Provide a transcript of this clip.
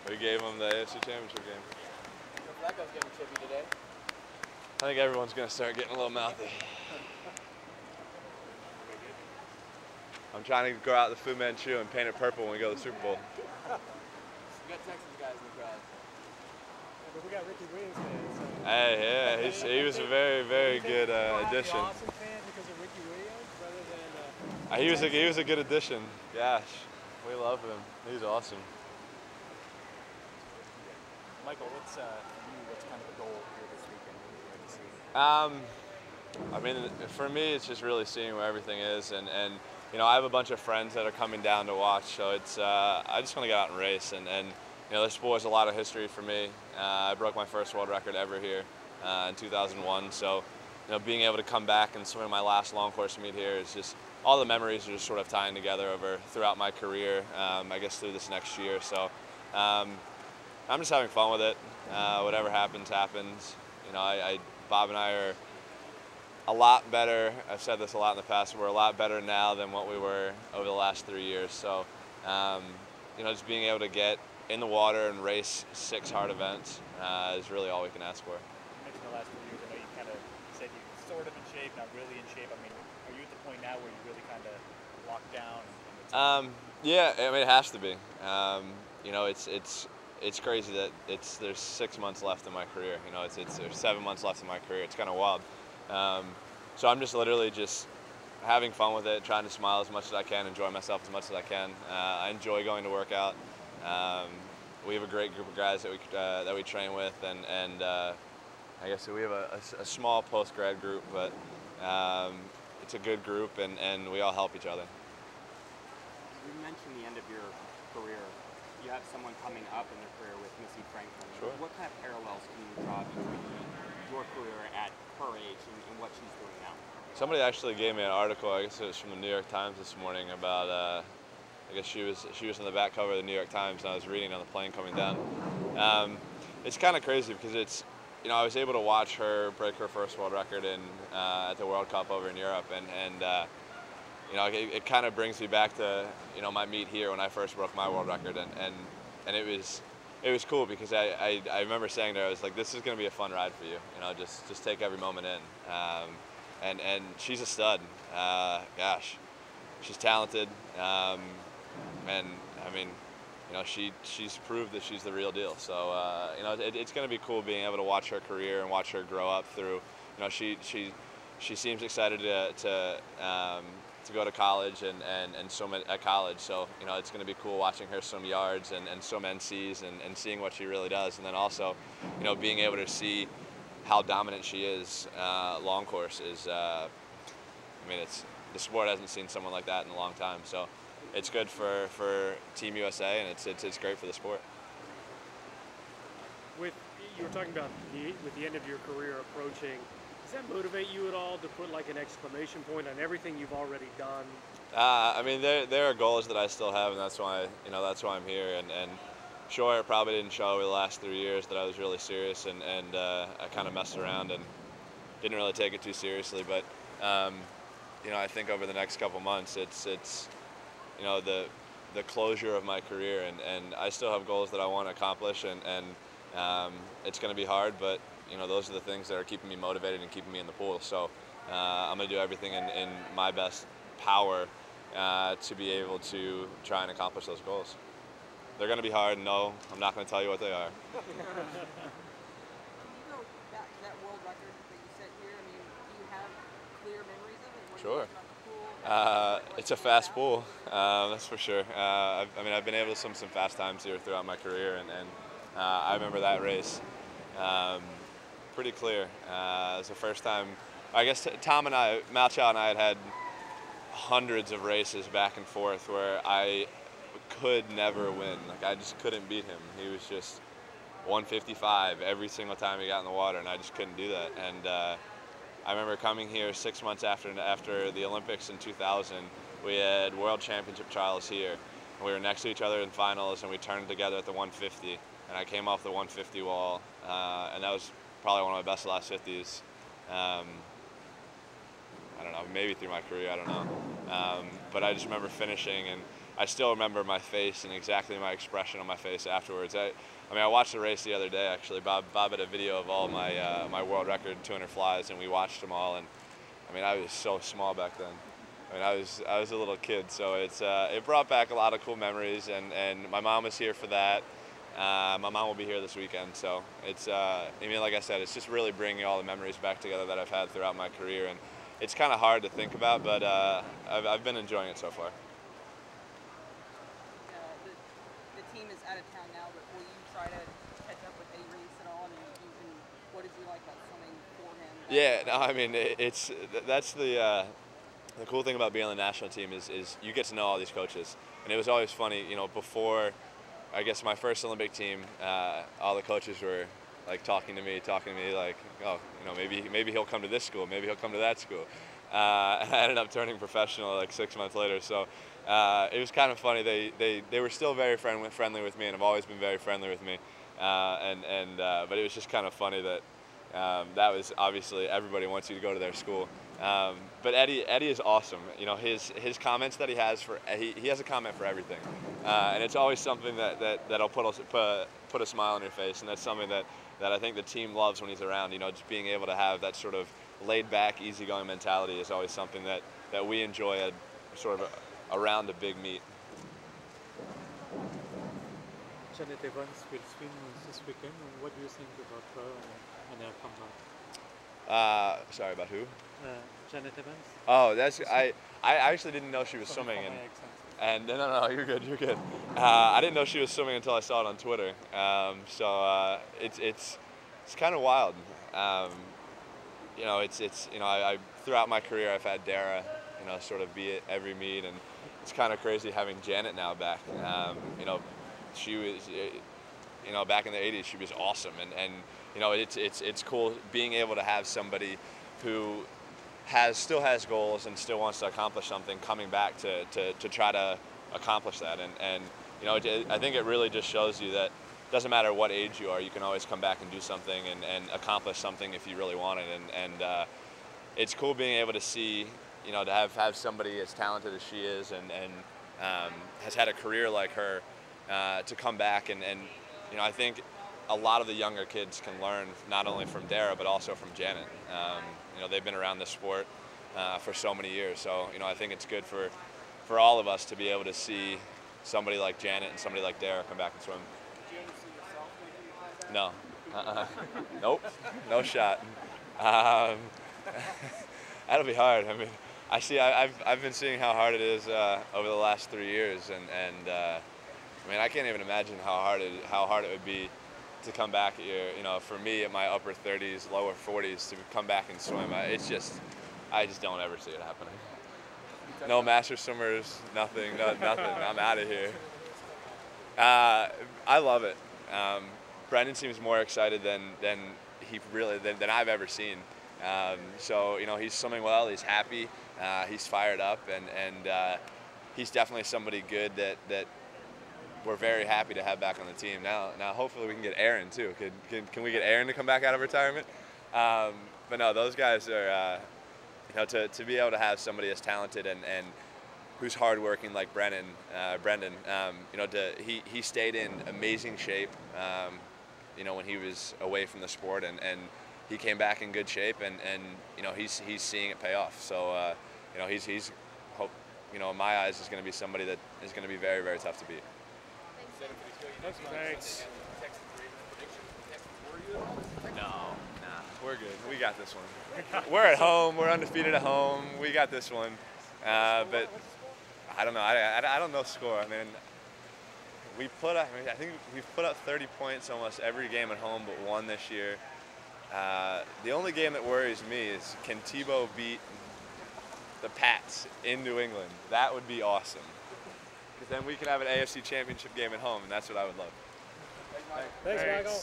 We gave them the AFC Championship game. Flacco's getting chippy today. I think everyone's going to start getting a little mouthy. I'm trying to go out the Fu Manchu and paint it purple when we go to the Super Bowl. We got Texas guys in the crowd. Yeah, but we got Ricky Williams fans. So. Hey, yeah, he was a very, very good addition. Awesome fan because of Ricky Williams, rather than. He was a good addition. Gosh, we love him. He's awesome. Michael, what's kind of the goal here this weekend? I mean, for me, it's just really seeing where everything is, and you know, I have a bunch of friends that are coming down to watch, so it's I just want to get out and race, and you know, this sport has a lot of history for me. I broke my first world record ever here in 2001, so you know, being able to come back and swim my last long course meet here is just all the memories are just sort of tying together throughout my career. I guess through this next year, so. I'm just having fun with it. Whatever happens, happens. You know, Bob and I are a lot better. I've said this a lot in the past. We're a lot better now than what we were over the last 3 years. So, you know, just being able to get in the water and race 6 hard events is really all we can ask for. You mentioned the last 3 years. I know you kind of said you're sort of in shape, not really in shape. I mean, are you at the point now where you really kind of locked down? Yeah, I mean, it has to be. You know, it's crazy that there's 6 months left in my career. You know, there's 7 months left in my career. It's kind of wild. So I'm just literally just having fun with it, trying to smile as much as I can, enjoy myself as much as I can. I enjoy going to work out. We have a great group of guys that we train with, and I guess we have a small post-grad group, but it's a good group, and we all help each other. You mentioned the end of your career. You have someone coming up in their career with Missy Franklin. Sure. What kind of parallels can you draw between your career at her age and what she's doing now? Somebody actually gave me an article, I guess it was from the New York Times this morning, about, I guess she was on the back cover of the New York Times, and I was reading on the plane coming down. It's kind of crazy because it's, you know, I was able to watch her break her first world record at the World Cup over in Europe, and you know, it kind of brings me back to, you know, my meet here when I first broke my world record, and it was cool because I remember saying to her, I was like, this is going to be a fun ride for you, you know, just take every moment in, and she's a stud. Gosh, she's talented, and I mean, you know, she's proved that she's the real deal. So you know, it's going to be cool being able to watch her career and watch her grow up through. You know, she seems excited to go to college and swim at college. So, you know, it's going to be cool watching her swim yards and swim NCs and seeing what she really does. And then also, you know, being able to see how dominant she is long course is, I mean, the sport hasn't seen someone like that in a long time. So it's good for Team USA, and it's great for the sport. You were talking about with the end of your career approaching, does that motivate you at all to put like an exclamation point on everything you've already done? I mean, there are goals that I still have, and that's why I'm here. And sure, it probably didn't show over the last 3 years that I was really serious, and I kind of messed around and didn't really take it too seriously. But you know, I think over the next couple months, it's you know, the closure of my career, and I still have goals that I want to accomplish, and it's going to be hard, but you know, those are the things that are keeping me motivated and keeping me in the pool. So I'm going to do everything in my best power to be able to try and accomplish those goals. They're going to be hard. No, I'm not going to tell you what they are. Can you go back to that world record that you set here? I mean, do you have clear memories of it? Sure. It's a fast pool, that's for sure. I mean, I've been able to swim some fast times here throughout my career, and I remember that race pretty clear. It was the first time, I guess Malchow and I had hundreds of races back and forth where I could never win. Like, I just couldn't beat him. He was just 155 every single time he got in the water, and I just couldn't do that. And I remember coming here 6 months after the Olympics in 2000. We had World Championship trials here. We were next to each other in finals, and we turned together at the 150. And I came off the 150 wall, and that was probably one of my best last 50s. I don't know, maybe through my career, I don't know. But I just remember finishing, and I still remember my face and exactly my expression on my face afterwards. I mean, I watched the race the other day actually. Bob had a video of all my my world record 200 flies, and we watched them all. And I mean, I was so small back then. I mean, I was a little kid, so it brought back a lot of cool memories, and my mom was here for that. My mom will be here this weekend, so it's I mean, like I said, it's just really bringing all the memories back together that I've had throughout my career, and it's kind of hard to think about, but I've been enjoying it so far. The team is out of town now, but will you try to catch up with A. Reese at all? I mean, what did you like about swimming for him? Yeah, no, I mean, that's the cool thing about being on the national team is you get to know all these coaches, and it was always funny, you know, before, I guess my first Olympic team, all the coaches were like talking to me like, oh, you know, maybe he'll come to this school, maybe he'll come to that school. And I ended up turning professional like 6 months later, so it was kind of funny. They were still very friendly with me, and have always been very friendly with me. But it was just kind of funny that that was obviously everybody wants you to go to their school. But Eddie is awesome. You know, his comments that he has he has a comment for everything, and it's always something that'll put a smile on your face, and that's something that I think the team loves when he's around. You know, just being able to have that sort of laid back, easygoing mentality is always something that we enjoy sort of around a big meet. Janet Evans will swim this weekend. What do you think about her and her comeback? Sorry, about who? Janet Evans. Oh, I actually didn't know she was swimming, and no, you're good. I didn't know she was swimming until I saw it on Twitter. So it's kind of wild. You know, it's you know, I throughout my career I've had Dara, you know, sort of be at every meet, and it's kind of crazy having Janet now back. You know, she was, you know, back in the 80s she was awesome, and you know, it's cool being able to have somebody who still has goals and still wants to accomplish something coming back to try to accomplish that, and you know, I think it really just shows you that it doesn't matter what age you are, you can always come back and do something and accomplish something if you really want it, and it's cool being able to see, you know, to have somebody as talented as she is and has had a career like her to come back, and you know, I think a lot of the younger kids can learn not only from Dara but also from Janet. You know, they've been around this sport for so many years, so you know, I think it's good for all of us to be able to see somebody like Janet and somebody like Dara come back and swim. Did you ever see yourself making the No, nope, no shot. That'll be hard. I mean, I've been seeing how hard it is over the last 3 years, and I mean, I can't even imagine how hard it would be to come back here. You know, for me at my upper 30s, lower 40s, to come back and swim, I just don't ever see it happening. No master swimmers, nothing. I'm out of here. I love it. Brendan seems more excited than I've ever seen. So you know, he's swimming well. He's happy. He's fired up, and he's definitely somebody good that we're very happy to have back on the team. Now hopefully we can get Aaron too. Can we get Aaron to come back out of retirement? But no, those guys are, you know, to be able to have somebody as talented and who's hardworking like Brendan, you know, he stayed in amazing shape, you know, when he was away from the sport, and he came back in good shape, and you know, he's seeing it pay off. So you know, he's you know, in my eyes, is going to be somebody that is going to be very, very tough to beat. Thanks. No, nah, we're good. We got this one. We're at home. We're undefeated at home. We got this one. But I don't know. I don't know score. I mean, I think we've put up 30 points almost every game at home but one this year. The only game that worries me is, can Tebow beat the Pats in New England? That would be awesome. Because then we can have an AFC Championship game at home, and that's what I would love. Thanks, Michael.